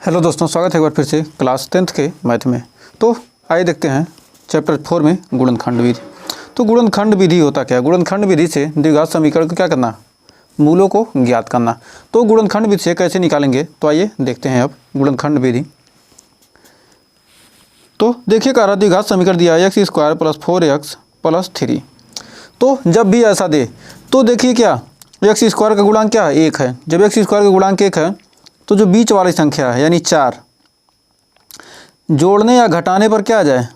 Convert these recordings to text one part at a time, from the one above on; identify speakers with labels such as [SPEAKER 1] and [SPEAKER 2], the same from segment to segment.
[SPEAKER 1] Hello दोस्तों, स्वागत है एक बार फिर से क्लास 10th के मैथ में। तो आइए देखते हैं चैप्टर 4 में गुणनखंड विधि। तो गुणनखंड विधि होता क्या है? गुणनखंड विधि से द्विघात समीकरण को क्या करना, मूलों को ज्ञात करना। तो गुणनखंड विधि से कैसे निकालेंगे, तो आइए देखते हैं अब गुणनखंड विधि। तो देखिए कह रहा द्विघात समीकरण दिया है x² + 4x + 3। तो जब भी ऐसा दे तो देखिए क्या x² का गुणांक क्या है, 1 है। जब x² का गुणांक 1 है तो जो बीच वाली संख्या है यानी 4 जोड़ने या घटाने पर क्या आ जाए,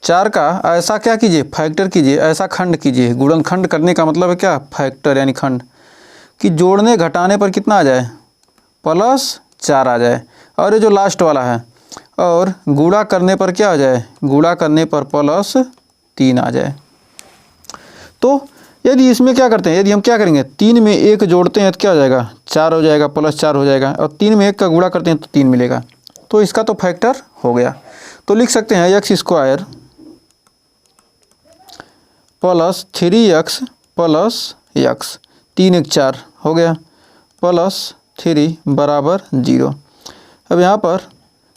[SPEAKER 1] 4 का ऐसा क्या कीजिए, फैक्टर कीजिए, ऐसा खंड कीजिए। गुणनखंड करने का मतलब है क्या, फैक्टर यानी खंड, कि जोड़ने घटाने पर कितना आ जाए, +4 आ जाए। और ये जो लास्ट वाला है, और गुणा करने पर क्या आ जाए, गुणा करने पर +3 आ जाए। तो यदि इसमें क्या करते हैं, यदि हम क्या करेंगे, 3 में 1 जोड़ते हैं तो क्या हो जाएगा, 4 हो जाएगा, +4 हो जाएगा। और 3 में 1 का गुणा करते हैं तो 3 मिलेगा। तो इसका तो फैक्टर हो गया। तो लिख सकते हैं x² + 3x + x, 3 1 4 हो गया, +3 = 0। अब यहाँ पर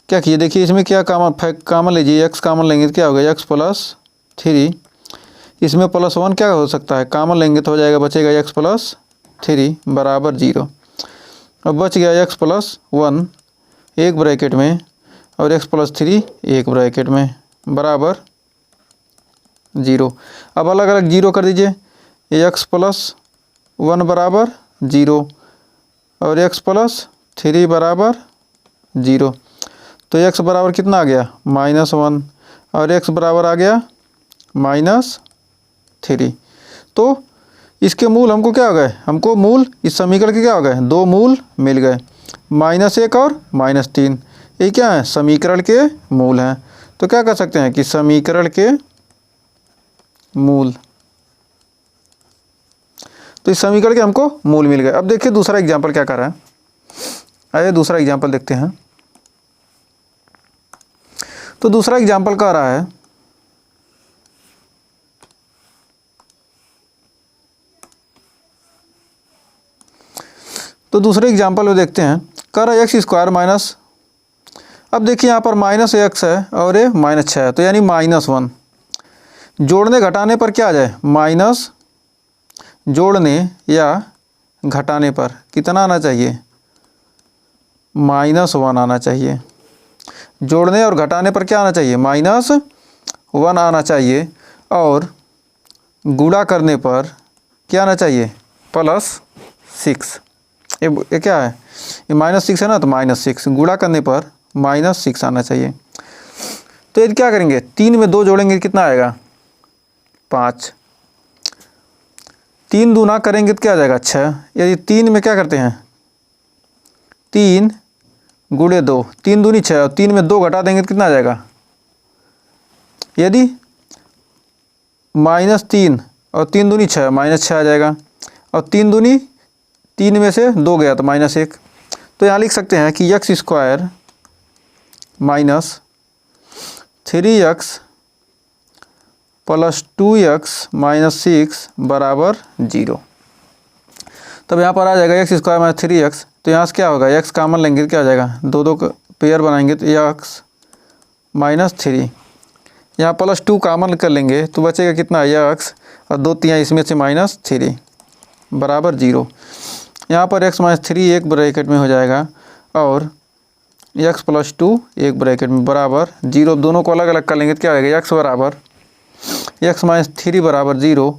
[SPEAKER 1] क्या कीजिए, देखिए इसमें क्या कामन लीजिए, x कामन लेंगे तो क्या हो गया, x + 3, इसमें +1 क्या हो सकता है, कामन लेंगे तो हो जाएगा, बचेगा x + 3 = 0। अब बच गया x + 1 एक ब्रैकेट में और x + 3 एक ब्रैकेट में बराबर 0। अब अलग अलग 0 कर दीजिए, x + 1 = 0 और x + 3 = 0। तो x बराबर कितना आ गया, -1 और x बराबर आ गया -3। तो इसके मूल हमको क्या हो गए, हमको मूल इस समीकरण के क्या हो गए, 2 मूल मिल गए, -1 और -3। ये क्या है, समीकरण के मूल हैं। तो क्या कर सकते हैं कि समीकरण के मूल, तो इस समीकरण के हमको मूल मिल गए। अब देखिए दूसरा एग्जाम्पल क्या कर रहा है, आइए दूसरा एग्जाम्पल देखते हैं। तो दूसरा एग्जाम्पल कह रहा है तो दूसरे एग्जाम्पल में देखते हैं, कह रहा है x² माइनस, अब देखिए यहाँ पर -x है और ये -6 है, तो यानी -1। जोड़ने घटाने पर क्या आ जाए, माइनस, जोड़ने या घटाने पर कितना आना चाहिए, -1 आना चाहिए। जोड़ने और घटाने पर क्या आना चाहिए, -1 आना चाहिए। और गुणा करने पर क्या आना चाहिए, +6। ये क्या है, ये -6 है ना, तो -6, गुणा करने पर -6 आना चाहिए। तो यदि क्या करेंगे, 3 में 2 जोड़ेंगे कितना आएगा, 5। 3 दूना करेंगे तो क्या आ जाएगा, 6। यदि 3 में क्या करते हैं, 3 × 2, 3 दूनी 6 और 3 में 2 घटा देंगे तो कितना आ जाएगा, यदि -3 और 3 दूनी 6, -6 आ जाएगा। और 3 दूनी 3 में से 2 गया तो -1। तो यहाँ लिख सकते हैं कि x² - 3x + 2x - 6 = 0। तब यहाँ पर आ जाएगा x² - 3x, तो यहाँ से क्या होगा, x कामन लेंगे तो क्या हो जाएगा, 2 पेयर बनाएंगे तो x - 3, यहाँ +2 कामन कर लेंगे तो बचेगा कितना, x और 2 3 इसमें से -3 = 0। यहाँ पर x - 3 एक ब्रैकेट में हो जाएगा और x + 2 एक ब्रैकेट में बराबर 0। दोनों को अलग अलग कर लेंगे तो क्या होगा, x - 3 = 0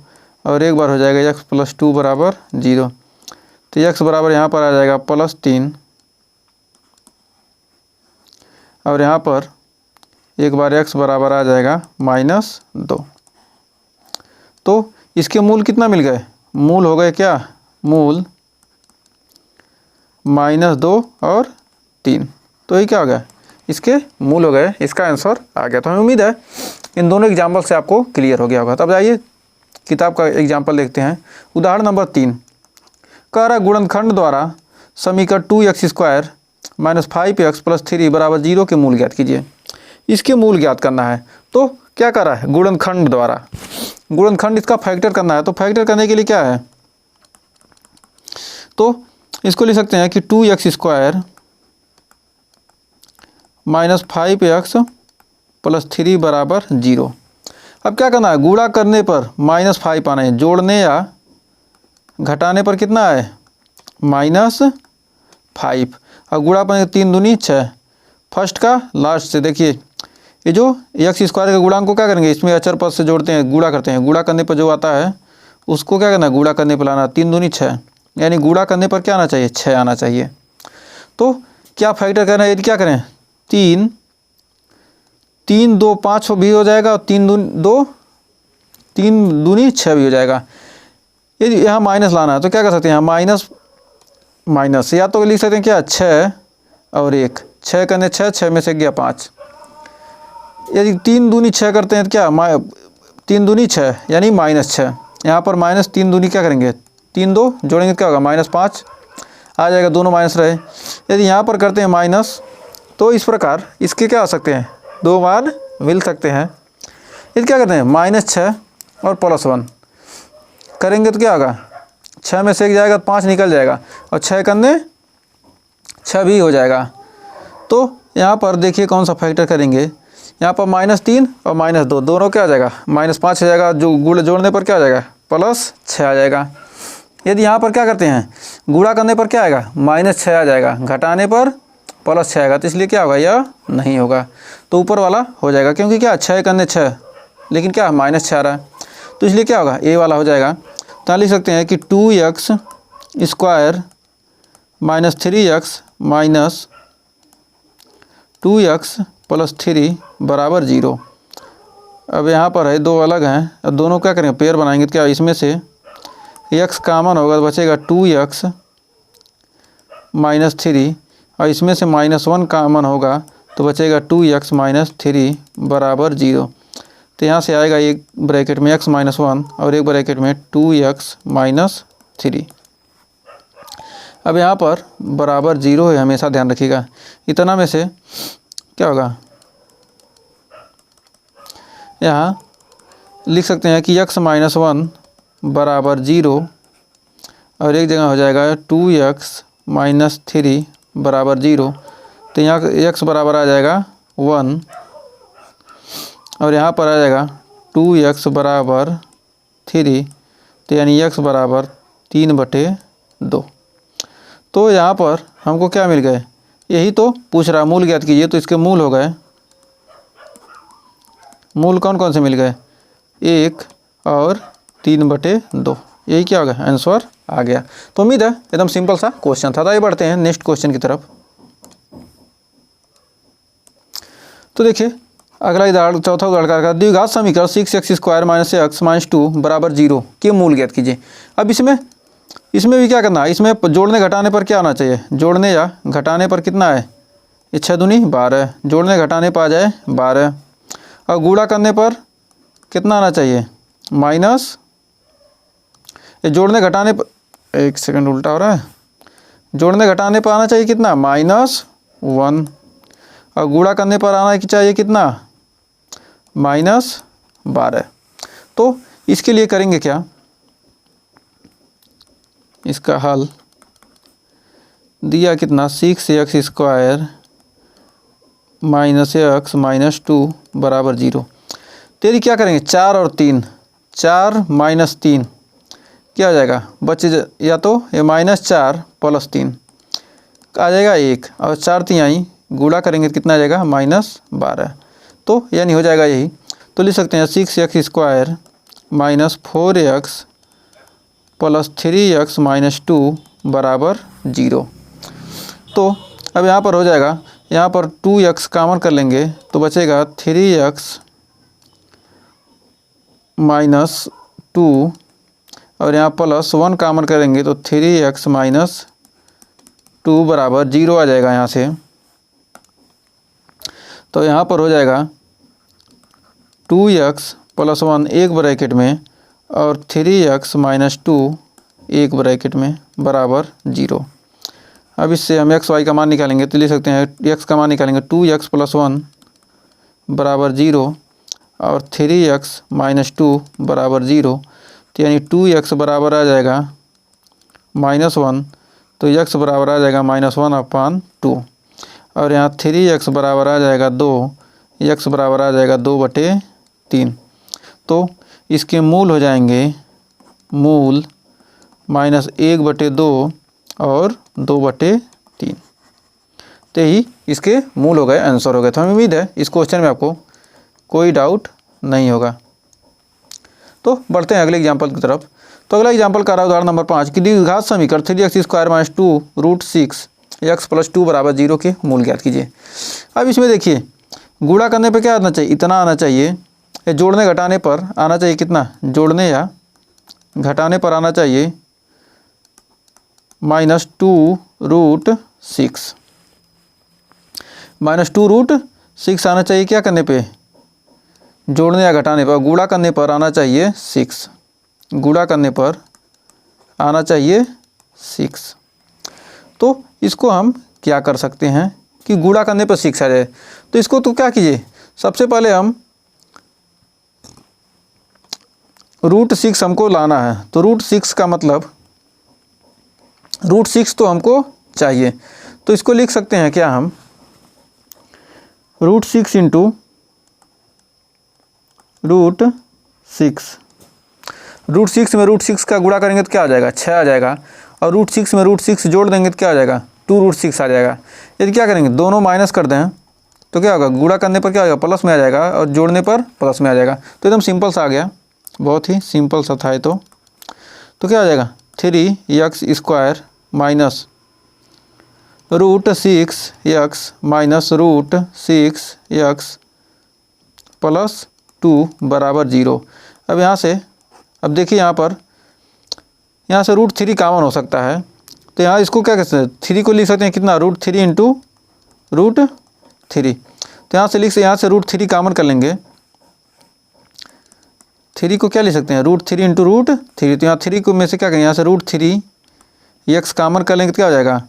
[SPEAKER 1] और एक बार हो जाएगा x + 2 = 0। तो x बराबर यहाँ पर आ जाएगा +3 और यहाँ पर एक बार x बराबर आ जाएगा -2। तो इसके मूल कितना मिल गए, मूल हो गए क्या, मूल -2 और 3। तो ये क्या हो गया, इसके मूल हो गए, इसका आंसर आ गया। तो हमें उम्मीद है इन दोनों एग्जाम्पल से आपको क्लियर हो गया होगा। तब आइए किताब का एग्जाम्पल देखते हैं। उदाहरण नंबर 3 कह रहा गुणनखंड द्वारा समीकरण 2x² - 5x + 3 = 0 के मूल ज्ञात कीजिए। इसके मूल ज्ञात करना है। तो क्या कर रहा है, गुणनखंड द्वारा, गुणनखंड इसका फैक्टर करना है। तो फैक्टर करने के लिए क्या है, तो इसको लिख सकते हैं कि 2x² -5x + 3 बराबर 0। अब क्या करना है, गुणा करने पर -5 आना है, जोड़ने या घटाने पर कितना है -5। और गुणा पर 3 दूनी 6, फर्स्ट का लास्ट से। देखिए ये जो एक्स स्क्वायर के गुणांक को क्या करेंगे, इसमें अचर पद से जोड़ते हैं, गुणा करते हैं, गुणा करने पर जो आता है उसको क्या करना है, गुणा करने पर लाना। 3 दूनी 6, यानी गुणा करने पर क्या आना चाहिए, 6 आना चाहिए। तो क्या फैक्टर करना है, यदि क्या करें 3 2 5 भी हो जाएगा और 3 दूनी 6 भी हो जाएगा। यदि यहाँ माइनस लाना है तो क्या कर सकते हैं, माइनस माइनस, या तो लिख सकते हैं क्या 6 और 1, 6 करने 6, 6 में से गया 5। यदि 3 दूनी 6 करते हैं तो क्या 3 दूनी 6 यानी -6। यहाँ पर -3 दूनी क्या करेंगे, 3 2 जोड़ेंगे तो क्या होगा -5 आ जाएगा, दोनों माइनस रहे। यदि यहाँ पर करते हैं माइनस तो इस प्रकार इसके क्या आ सकते हैं, 2 मान मिल सकते हैं। यदि क्या करते हैं -6 और +1 करेंगे तो क्या होगा, 6 में से 1 जाएगा तो 5 निकल जाएगा, और 6 करने 6 भी हो जाएगा। तो यहाँ पर देखिए कौन सा फैक्टर करेंगे, यहाँ पर -3 और -2 दोनों क्या आ जाएगा, -5 हो जाएगा, जो गुण जोड़ने पर क्या आ जाएगा +6 आ जाएगा। यदि यहाँ पर क्या करते हैं, गुणा करने पर क्या आएगा -6 आ जाएगा, घटाने पर +6 आएगा, तो इसलिए क्या होगा, यह नहीं होगा। तो ऊपर वाला हो जाएगा, क्योंकि क्या 6 करने 6, लेकिन क्या -6 आ रहा है, तो इसलिए क्या होगा, ए वाला हो जाएगा। तो यहाँ लिख सकते हैं कि 2x square -3x minus 2x + 3 बराबर 0। अब यहाँ पर है 2 अलग हैं, अब दोनों क्या करेंगे, पेयर बनाएंगे तो क्या इसमें से x कॉमन होगा तो बचेगा 2x - 3, और इसमें से -1 कॉमन होगा तो बचेगा 2x - 3 बराबर 0। तो यहाँ से आएगा एक ब्रैकेट में x - 1 और एक ब्रैकेट में 2x - 3। अब यहाँ पर बराबर 0 है, हमेशा ध्यान रखिएगा। इतना में से क्या होगा, यहाँ लिख सकते हैं कि x - 1 बराबर 0, और एक जगह हो जाएगा 2x - 3 बराबर 0। तो यहाँ x बराबर आ जाएगा 1, और यहाँ पर आ जाएगा 2x बराबर 3, तो यानी x बराबर 3/2। तो यहाँ पर हमको क्या मिल गए, यही तो पूछ रहा, मूल ज्ञात कीजिए। तो इसके मूल हो गए, मूल कौन कौन से मिल गए, 1 और 3/2, यही क्या होगा, आंसर आ गया। तो उम्मीद है एकदम सिंपल सा क्वेश्चन था। तो आइए बढ़ते हैं नेक्स्ट क्वेश्चन की तरफ। तो देखिए अगला उदाहरण, चौथा उदाहरण का द्विघात समीकरण 6x² - x - 2 बराबर 0 के मूल ज्ञात कीजिए। अब इसमें भी क्या करना है, इसमें जोड़ने घटाने पर क्या आना चाहिए, जोड़ने या घटाने पर कितना है, ये 6 दूनी 12, जोड़ने घटाने पर आ जाए 12, और गुणा करने पर कितना आना चाहिए माइनस, ये जोड़ने घटाने पर, एक सेकंड उल्टा हो रहा है, जोड़ने घटाने पर आना चाहिए कितना -1, और गुणा करने पर आना चाहिए कितना -12। तो इसके लिए करेंगे क्या, इसका हल दिया कितना 6x² - x - 2 बराबर 0। तेरी क्या करेंगे 4 और 3, 4 - 3 क्या हो जाएगा, बचे या तो ये -4 + 3 आ जाएगा 1, और 4 तिहाई गुणा करेंगे तो कितना आ जाएगा -12। तो यानी हो जाएगा यही। तो लिख सकते हैं 6x² - 4x + 3x - 2 बराबर 0। तो अब यहाँ पर हो जाएगा, यहाँ पर 2x कॉमन कर लेंगे तो बचेगा 3x - 2, और यहाँ +1 कॉमन करेंगे तो 3x - 2 बराबर 0 आ जाएगा यहाँ से। तो यहाँ पर हो जाएगा 2x + 1 एक ब्रैकेट में और 3x - 2 एक ब्रैकेट में बराबर 0। अब इससे हम x y का मान निकालेंगे तो लिख सकते हैं x का मान निकालेंगे 2x + 1 बराबर 0 और 3x - 2 बराबर 0। तो यानी 2x बराबर आ जाएगा -1, तो x बराबर आ जाएगा -1/2। और यहाँ 3x बराबर आ जाएगा 2, x बराबर आ जाएगा 2/3। तो इसके मूल हो जाएंगे मूल -1/2 और 2/3। तो ही इसके मूल हो गए, आंसर हो गए। तो हमें उम्मीद है इस क्वेश्चन में आपको कोई डाउट नहीं होगा। तो बढ़ते हैं अगले एग्जाम्पल की तरफ। तो अगला एग्जाम्पल कर रहा है उदाहरण नंबर 5 कि द्विघात समीकरण 3x² - 2√6 x + 2 = 0 के मूल ज्ञात कीजिए। अब इसमें देखिए गुणा करने पे क्या आना चाहिए, इतना आना चाहिए। या जोड़ने घटाने पर आना चाहिए कितना, जोड़ने या घटाने पर आना चाहिए -2√6 -2√6 आना चाहिए। क्या करने पे, जोड़ने या घटाने पर। गुणा करने पर आना चाहिए 6, गुणा करने पर आना चाहिए 6। तो इसको हम क्या कर सकते हैं कि गुणा करने पर 6 आ जाए। तो इसको तो क्या कीजिए, सबसे पहले हम √6 हमको लाना है। तो √6 का मतलब √6 तो हमको चाहिए। तो इसको लिख सकते हैं क्या हम, √6 × √6 में √6 का गुणा करेंगे तो क्या आ जाएगा, 6 आ जाएगा। और √6 में √6 जोड़ देंगे तो क्या आ जाएगा, 2√6 आ जाएगा। यदि क्या करेंगे, दोनों माइनस कर दें तो क्या होगा, गुणा करने पर क्या होगा, प्लस में आ जाएगा और जोड़ने पर प्लस में आ जाएगा। तो एकदम सिंपल सा आ गया, बहुत ही सिंपल सा था ये। तो क्या आ जाएगा, 3x² - √6x -√6x + 2 = 0। अब यहाँ से, अब देखिए यहाँ पर, यहाँ से √3 कॉमन हो सकता है। तो यहाँ इसको क्या कहते हैं, 3 को लिख सकते हैं कितना, √3 × √3। तो यहाँ से यहाँ से √3 कॉमन कर लेंगे। 3 को क्या लिख सकते हैं, √3 × √3। तो यहाँ 3 को में से क्या करेंगे, यहाँ से √3x कॉमन कर लेंगे तो क्या हो जाएगा,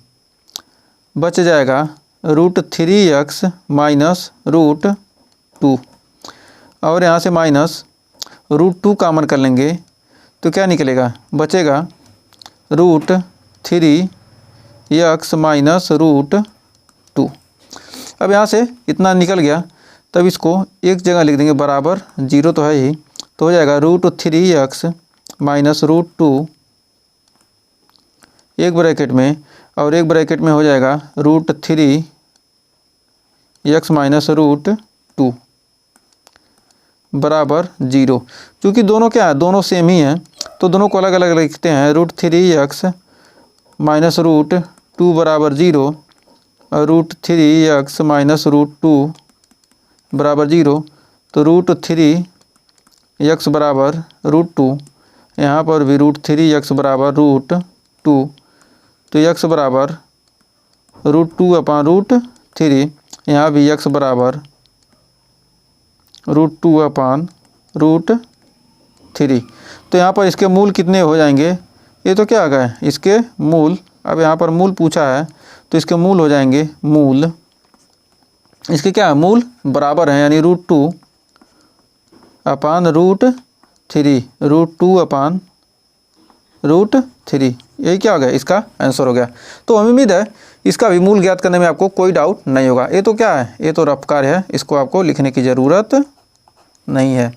[SPEAKER 1] बच जाएगा √3x - √2। और यहाँ से -√2 कॉमन कर लेंगे तो क्या निकलेगा, बचेगा √3x - √2। अब यहाँ से इतना निकल गया, तब इसको एक जगह लिख देंगे बराबर 0 तो है ही। तो हो जाएगा √3x - √2 एक ब्रैकेट में, और एक ब्रैकेट में हो जाएगा √3x - √2 बराबर 0। चूँकि दोनों क्या है, दोनों सेम ही हैं, तो दोनों को अलग अलग लिखते हैं। √3x - √2 बराबर 0 और √3x - √2 बराबर 0। तो √3x बराबर √2, यहाँ पर भी √3x बराबर √2। तो x बराबर √2/√3, यहाँ भी x बराबर √2/√3। तो यहाँ पर इसके मूल कितने हो जाएंगे, ये तो क्या आ गए इसके मूल। अब यहाँ पर मूल पूछा है तो इसके मूल हो जाएंगे, मूल इसके क्या है, मूल बराबर हैं, यानी √2/√3, √2/√3। यही क्या हो गया, इसका आंसर हो गया। तो हमें उम्मीद है इसका भी मूल ज्ञात करने में आपको कोई डाउट नहीं होगा। ये तो क्या है, ये तो रफ कार्य है, इसको आपको लिखने की ज़रूरत नहीं है।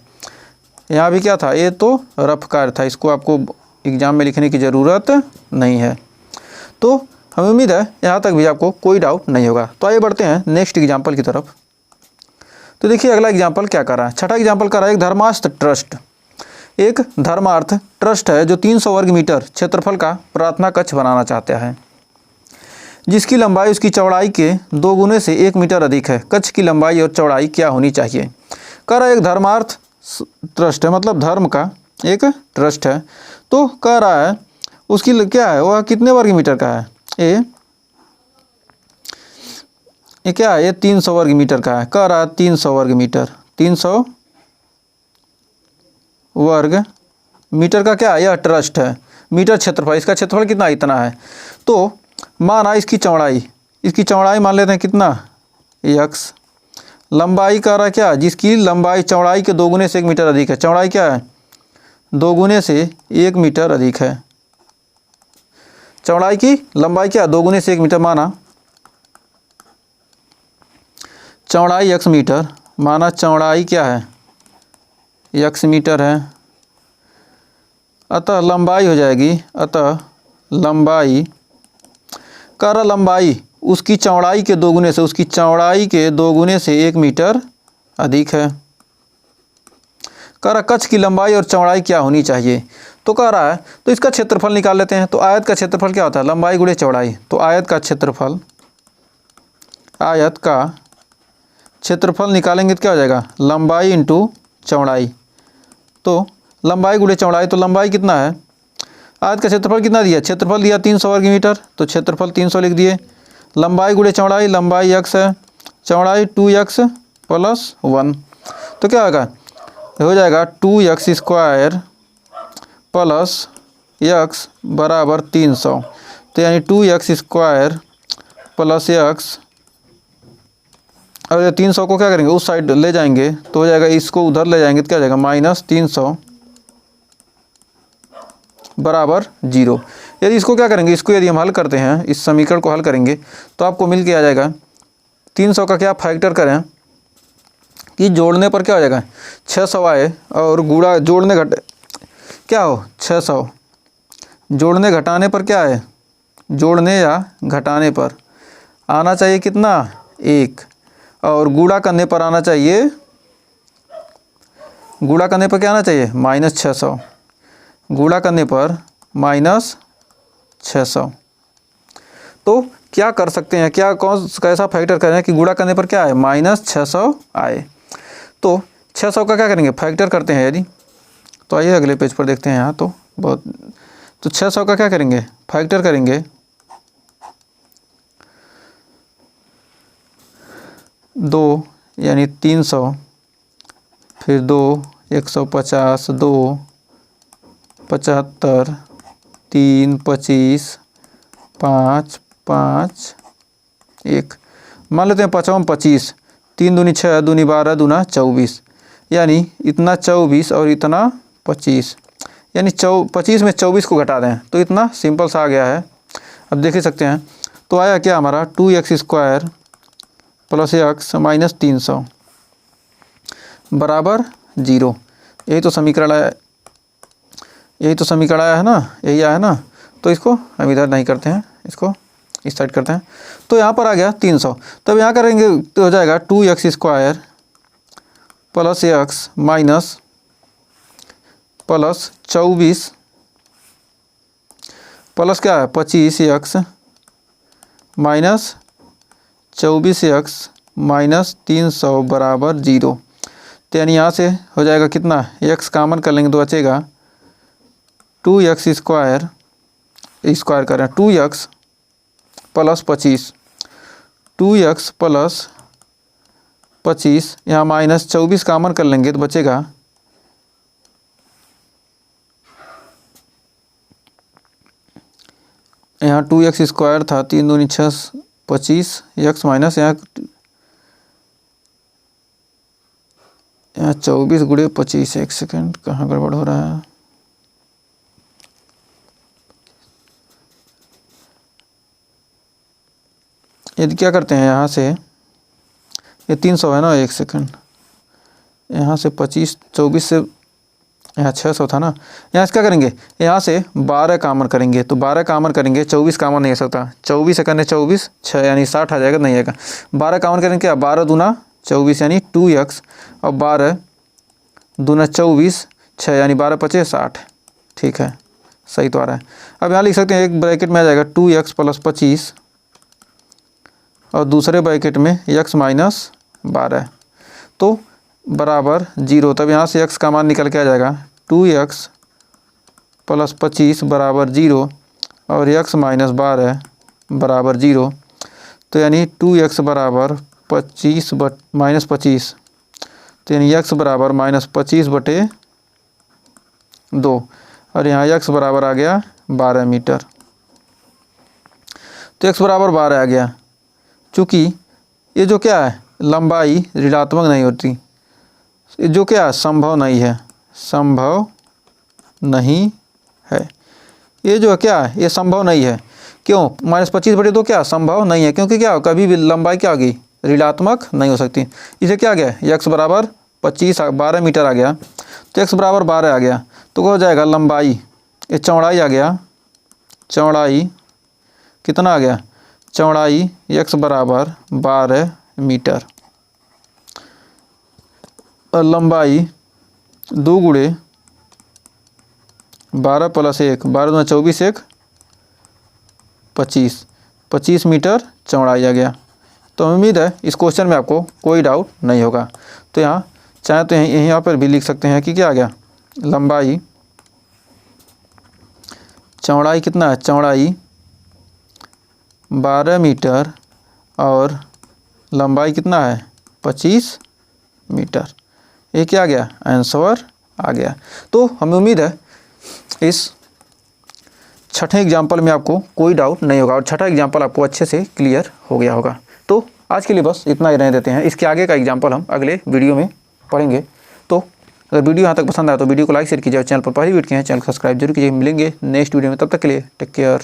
[SPEAKER 1] यहाँ भी क्या था, ये तो रफ कार्य था, इसको आपको एग्ज़ाम में लिखने की ज़रूरत नहीं है। तो हमें उम्मीद है यहाँ तक भी आपको कोई डाउट नहीं होगा। तो आइए बढ़ते हैं नेक्स्ट एग्जाम्पल की तरफ। तो देखिए अगला एग्जाम्पल क्या कर रहा है, छठा एग्जाम्पल कर रहा है एक धर्मार्थ ट्रस्ट। एक धर्मार्थ ट्रस्ट है जो 300 वर्ग मीटर क्षेत्रफल का प्रार्थना कक्ष बनाना चाहता है, जिसकी लंबाई उसकी चौड़ाई के 2 गुने से 1 मीटर अधिक है। कक्ष की लंबाई और चौड़ाई क्या होनी चाहिए। कह रहा है एक धर्मार्थ ट्रस्ट है, मतलब धर्म का एक ट्रस्ट है। तो कह रहा है उसकी क्या है, वह कितने वर्ग मीटर का है, ये क्या है, ये 300 वर्ग मीटर का है। कह रहा है 300 वर्ग मीटर, 300 वर्ग मीटर का क्या है, यह ट्रस्ट है। मीटर क्षेत्रफल, इसका क्षेत्रफल कितना, इतना है। तो माना इसकी चौड़ाई मान लेते हैं कितना, x। लंबाई कह रहा है क्या, जिसकी लंबाई चौड़ाई के 2 गुने से 1 मीटर अधिक है। चौड़ाई क्या है, 2 गुने से 1 मीटर अधिक है। चौड़ाई की लंबाई क्या, 2 गुने से 1 मीटर माना। चौड़ाई x मीटर, माना चौड़ाई क्या है x मीटर है, अतः लंबाई हो जाएगी, अतः लंबाई कर लंबाई उसकी चौड़ाई के दोगुने से, उसकी चौड़ाई के दोगुने से 1 मीटर अधिक है। कह रहा कक्ष की लंबाई और चौड़ाई क्या होनी चाहिए, तो कह रहा है तो इसका क्षेत्रफल निकाल लेते हैं। तो आयत का क्षेत्रफल क्या होता है, लंबाई गुणे चौड़ाई। तो आयत का क्षेत्रफल निकालेंगे तो क्या हो जाएगा, लंबाई इंटू चौड़ाई। तो लंबाई गुणे चौड़ाई, तो लंबाई कितना है, आयत का क्षेत्रफल कितना दिया, क्षेत्रफल दिया 300 वर्ग मीटर, तो क्षेत्रफल 300 लिख दिए। लंबाई गुणे चौड़ाई, लंबाई x है, चौड़ाई 2x + 1, तो क्या होगा, हो जाएगा 2x स्क्वायर प्लस x बराबर 300। तो यानी 2x स्क्वायर प्लस x, और 300 को क्या करेंगे उस साइड ले जाएंगे तो हो जाएगा, इसको उधर ले जाएंगे तो क्या हो जाएगा -300 बराबर 0। यदि इसको क्या करेंगे, इसको यदि हम हल करते हैं, इस समीकरण को हल करेंगे तो आपको मिल के आ जाएगा 300 का क्या फैक्टर करें कि जोड़ने पर क्या हो जाएगा 600 आए, और गुणा जोड़ने घटे क्या हो 600, जोड़ने घटाने पर क्या है, जोड़ने या घटाने पर आना चाहिए कितना 1, और गुणा करने पर आना चाहिए, गुणा करने पर क्या आना चाहिए -600, गुणा करने पर -600। तो क्या कर सकते हैं, क्या कैसा फैक्टर करें कि गुणा करने पर क्या आए -600 आए। तो 600 का क्या करेंगे फैक्टर करते हैं यदि, तो आइए अगले पेज पर देखते हैं यहाँ। तो 600 का क्या करेंगे फैक्टर करेंगे, 2 यानी 300, फिर 2 150, 2 75, 3 25, 5 5 1, मान लेते हैं 5 25, 3 दूनी 6, दूनी 12, दूना 24, यानी इतना 24 और इतना 25, यानी 25 में 24 को घटा दें तो इतना सिंपल सा आ गया है। अब देख ही सकते हैं, तो आया क्या हमारा 2x square plus x minus 300 बराबर 0। यही तो समीकरण आया, यही तो समीकरण आया है ना, यही आया है ना। तो इसको हम इधर नहीं करते हैं, इसको इस साइड करते हैं। तो यहाँ पर आ गया 300, तब यहाँ करेंगे तो हो जाएगा 2x square plus x minus plus 24 plus क्या है 25x माइनस 24x माइनस 300 बराबर 0। तो यानी यहाँ से हो जाएगा कितना, x कॉमन कर लेंगे तो बचेगा 2x स्क्वायर, स्क्वायर करें 2x प्लस 25, 2x प्लस 25, यहाँ माइनस 24 कॉमन कर लेंगे तो बचेगा यहाँ 2x स्क्वायर था, 3 दूनी 6 25 x माइनस यहाँ 24 गुणे 25, एक सेकेंड कहाँ गड़बड़ हो रहा है, यदि क्या करते हैं यहाँ से, ये 300 है ना, एक सेकंड, यहाँ से 25 24 से यहाँ 600 था ना, यहाँ से क्या करेंगे, यहाँ से 12 कॉमन करेंगे तो 12 कॉमन करेंगे, 24 कॉमन नहीं हो सकता, 24 से करने 24 6 यानी 60 आ जाएगा, नहीं आएगा। 12 कॉमन करेंगे क्या, 12 दूना 24 यानी 2x, और 12 दूना 24 6 यानी 12 पचे 60, ठीक है सही तो आ रहा है। अब यहाँ लिख सकते हैं, एक ब्रैकेट में आ जाएगा 2x प्लस 25 और दूसरे ब्रैकेट में x माइनस 12, तो बराबर 0। तब यहाँ से x का मान निकल के आ जाएगा 2x प्लस 25 बराबर 0 और x माइनस 12 बराबर 0। तो यानी 2x बराबर 25 माइनस 25, तो यानी x बराबर -25/2, और यहाँ x बराबर आ गया 12 मीटर। तो x बराबर 12 आ गया। चूँकि ये जो क्या है लंबाई ऋणात्मक नहीं होती, जो क्या संभव नहीं है, संभव नहीं है, ये जो क्या है ये संभव नहीं है। क्यों, -25/2 क्या संभव नहीं है, क्योंकि क्या कभी भी लंबाई क्या होगी ऋणात्मक नहीं हो सकती। इसे क्या आ गया, x बराबर 12 मीटर आ गया, तो x बराबर 12 आ गया, तो हो जाएगा लंबाई, ये चौड़ाई आ गया, चौड़ाई कितना आ गया, चौड़ाई x बराबर 12 मीटर और लंबाई 2 गुणे 12 + 1, 12 दूना 24, 1 25 मीटर चौड़ाई आ गया। तो उम्मीद है इस क्वेश्चन में आपको कोई डाउट नहीं होगा। तो यहाँ चाहे तो यहाँ पर भी लिख सकते हैं कि क्या आ गया, लंबाई, चौड़ाई कितना है, चौड़ाई 12 मीटर और लंबाई कितना है 25 मीटर। ये क्या आ गया, आंसर आ गया। तो हमें उम्मीद है इस छठे एग्जाम्पल में आपको कोई डाउट नहीं होगा और छठा एग्जाम्पल आपको अच्छे से क्लियर हो गया होगा। तो आज के लिए बस इतना ही रहने देते हैं, इसके आगे का एग्जाम्पल हम अगले वीडियो में पढ़ेंगे। तो अगर वीडियो यहाँ तक पसंद आया तो वीडियो को लाइक शेयर कीजिए और चैनल पर पहली वीडियो हैं चैनल को सब्सक्राइब जरूर कीजिए। मिलेंगे नेक्स्ट वीडियो में, तब तक के लिए टेक केयर।